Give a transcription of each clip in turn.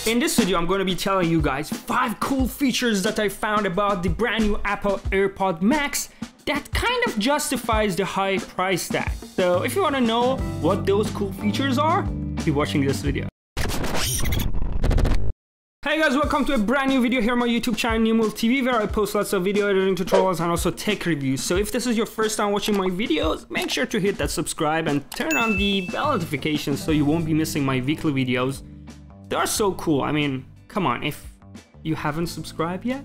In this video, I'm going to be telling you guys 5 cool features that I found about the brand new Apple AirPods Max that kind of justifies the high price tag. So if you want to know what those cool features are, keep watching this video. Hey guys, welcome to a brand new video here on my YouTube channel Newmold TV, where I post lots of video editing tutorials and also tech reviews. So if this is your first time watching my videos, make sure to hit that subscribe and turn on the bell notifications so you won't be missing my weekly videos. They are so cool. I mean, come on, if you haven't subscribed yet,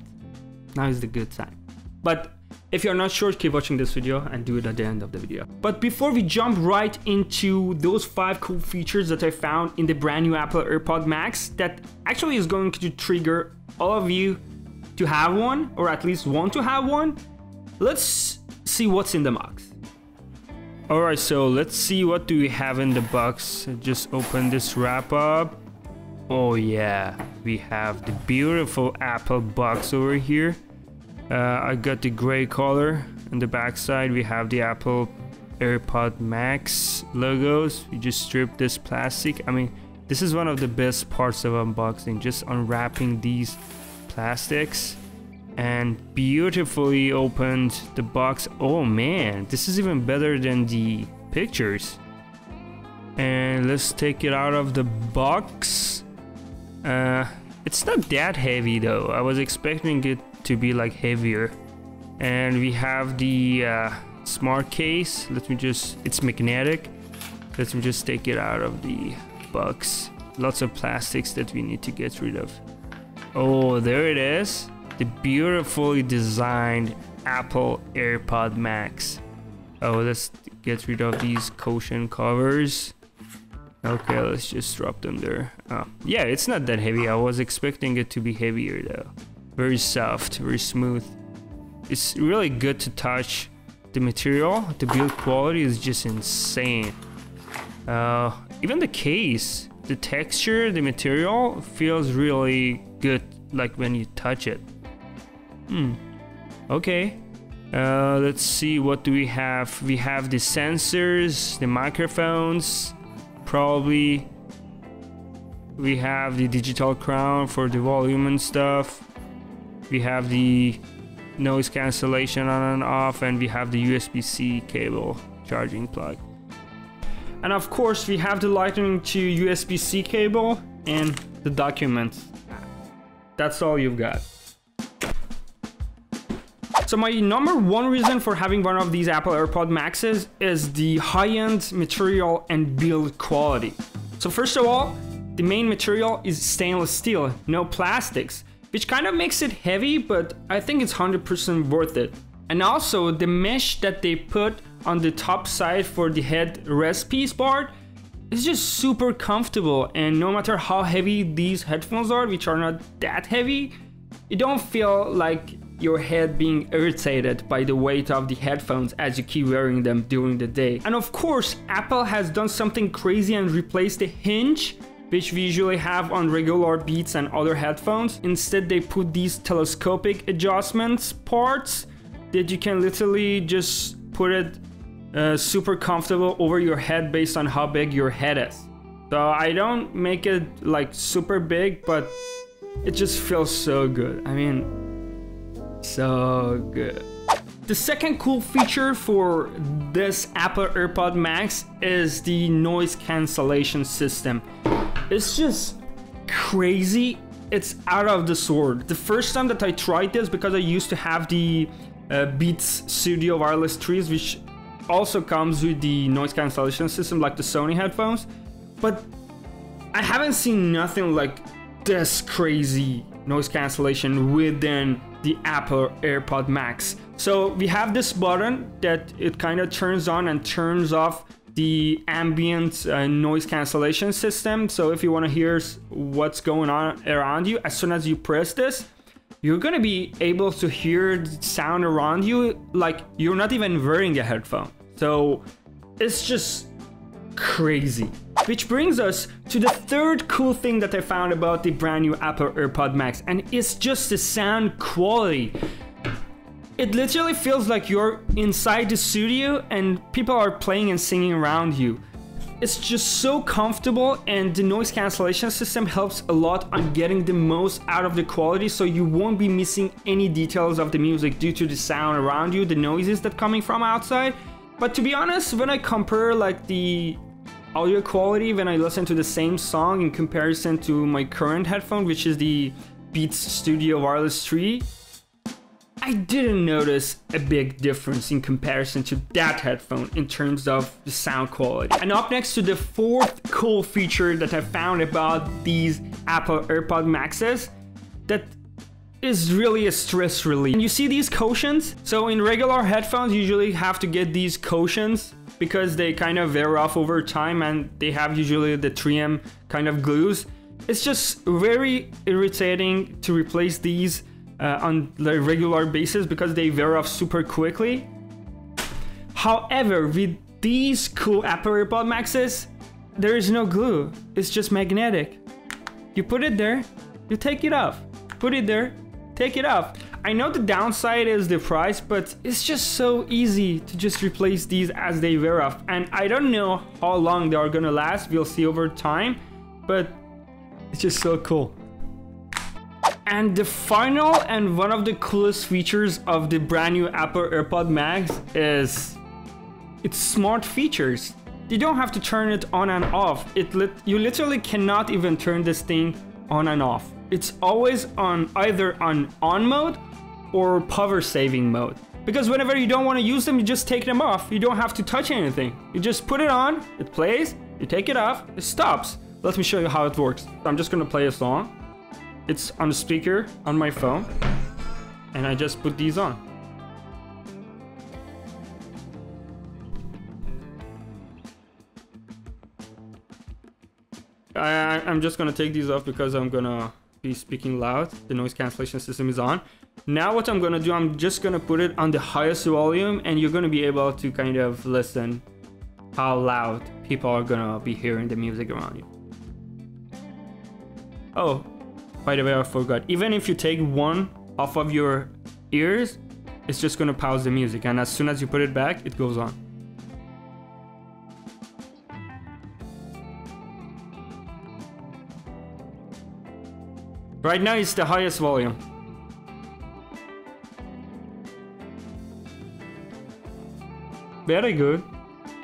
now is the good time. But if you're not sure, keep watching this video and do it at the end of the video. But before we jump right into those 5 cool features that I found in the brand new Apple AirPods Max that actually is going to trigger all of you to have one, or at least want to have one, let's see what's in the box. Alright, so let's see what do we have in the box. Just open this wrap up. Oh yeah, we have the beautiful Apple box over here. I got the gray color. On the back side we have the Apple AirPods Max logos. We just stripped this plastic. I mean, this is one of the best parts of unboxing, just unwrapping these plastics and beautifully opened the box. Oh man, this is even better than the pictures. And let's take it out of the box. It's not that heavy though. I was expecting it to be like heavier. And we have the smart case. It's magnetic. Let me just take it out of the box. Lots of plastics that we need to get rid of. Oh, there it is. The beautifully designed Apple AirPods Max. Oh, let's get rid of these cushion covers. Okay, let's just drop them there. Yeah, it's not that heavy. I was expecting it to be heavier though. Very soft, very smooth. It's really good to touch. The material, the build quality is just insane. Even the case, the texture, the material feels really good, like when you touch it. Okay. Let's see, what do we have? We have the sensors, the microphones. Probably we have the digital crown for the volume and stuff. We have the noise cancellation on and off, and we have the USB-C cable charging plug. And of course we have the Lightning to USB-C cable and the documents. That's all you've got. So my number 1 reason for having one of these Apple AirPods Maxes is the high-end material and build quality. So first of all, the main material is stainless steel, no plastics, which kind of makes it heavy, but I think it's 100% worth it. And also the mesh that they put on the top side for the head rest piece part is just super comfortable, and no matter how heavy these headphones are, which are not that heavy, you don't feel like your head being irritated by the weight of the headphones as you keep wearing them during the day. And of course, Apple has done something crazy and replaced the hinge, which we usually have on regular Beats and other headphones. Instead, they put these telescopic adjustments parts that you can literally just put it super comfortable over your head based on how big your head is. So I don't make it like super big, but it just feels so good. I mean, so good. The second cool feature for this Apple AirPods Max is the noise cancellation system. It's just crazy. It's out of this world. The first time that I tried this, because I used to have the Beats Studio Wireless 3s, which also comes with the noise cancellation system like the Sony headphones, but I haven't seen nothing like this crazy noise cancellation within the Apple AirPods Max. So we have this button that it kind of turns on and turns off the ambient noise cancellation system. So if you want to hear what's going on around you, as soon as you press this, you're gonna be able to hear the sound around you like you're not even wearing a headphone. So it's just crazy. Which brings us to the third cool thing that I found about the brand new Apple AirPods Max, and it's just the sound quality. It literally feels like you're inside the studio and people are playing and singing around you. it's just so comfortable, and the noise cancellation system helps a lot on getting the most out of the quality, so you won't be missing any details of the music due to the sound around you, the noises that coming from outside. But to be honest, when I compare like the audio quality when I listen to the same song in comparison to my current headphone, which is the Beats Studio Wireless 3, I didn't notice a big difference in comparison to that headphone in terms of the sound quality. And up next to the fourth cool feature that I found about these Apple AirPods Maxes that is really a stress relief. And you see these cushions? So in regular headphones, you usually have to get these cushions because they kind of wear off over time, and they have usually the 3M kind of glues. It's just very irritating to replace these on the regular basis because they wear off super quickly. However, with these cool Apple AirPods Maxes, there is no glue. It's just magnetic. You put it there, you take it off. Put it there, take it off. I know the downside is the price, but it's just so easy to just replace these as they wear off. And I don't know how long they are gonna last. We'll see over time, but it's just so cool. And the final and one of the coolest features of the brand new Apple AirPods Max is its smart features. You don't have to turn it on and off. You literally cannot even turn this thing on and off. It's always on either on mode or power saving mode. Because whenever you don't want to use them, you just take them off. You don't have to touch anything. You just put it on, it plays, you take it off, it stops. Let me show you how it works. I'm just gonna play a song. It's on the speaker on my phone, and I just put these on. I'm just gonna take these off because I'm gonna be speaking loud. The noise cancellation system is on. Now what I'm gonna do, I'm just gonna put it on the highest volume, and you're gonna be able to kind of listen how loud people are gonna be hearing the music around you. Oh, by the way, I forgot. Even if you take one off of your ears, it's just gonna pause the music, and as soon as you put it back, it goes on. Right now, it's the highest volume. Very good.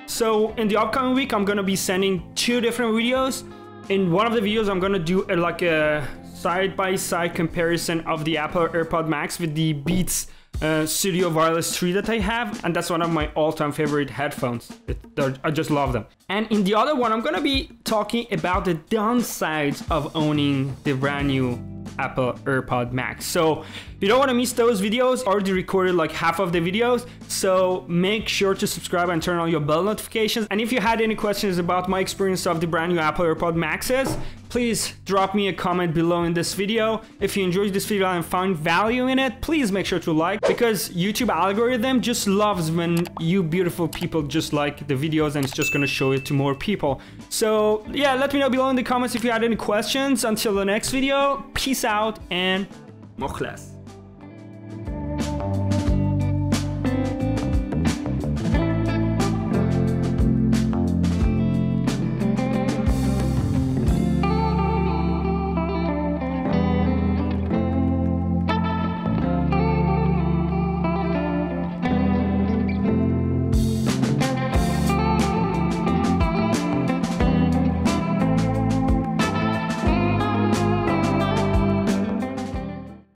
So in the upcoming week, I'm gonna be sending 2 different videos. In one of the videos, I'm gonna do like a side-by-side comparison of the Apple AirPods Max with the Beats Studio Wireless 3 that I have, and that's one of my all-time favorite headphones. I just love them. And in the other one, I'm gonna be talking about the downsides of owning the brand new Apple AirPods Max. So you don't want to miss those videos. I already recorded like half of the videos, so make sure to subscribe and turn on your bell notifications. And if you had any questions about my experience of the brand new Apple AirPods Maxes, please drop me a comment below in this video. If you enjoyed this video and found value in it, please make sure to like, because YouTube algorithm just loves when you beautiful people just like the videos, and it's just gonna show it to more people. So yeah, let me know below in the comments if you had any questions. Until the next video, peace out and mukhlas.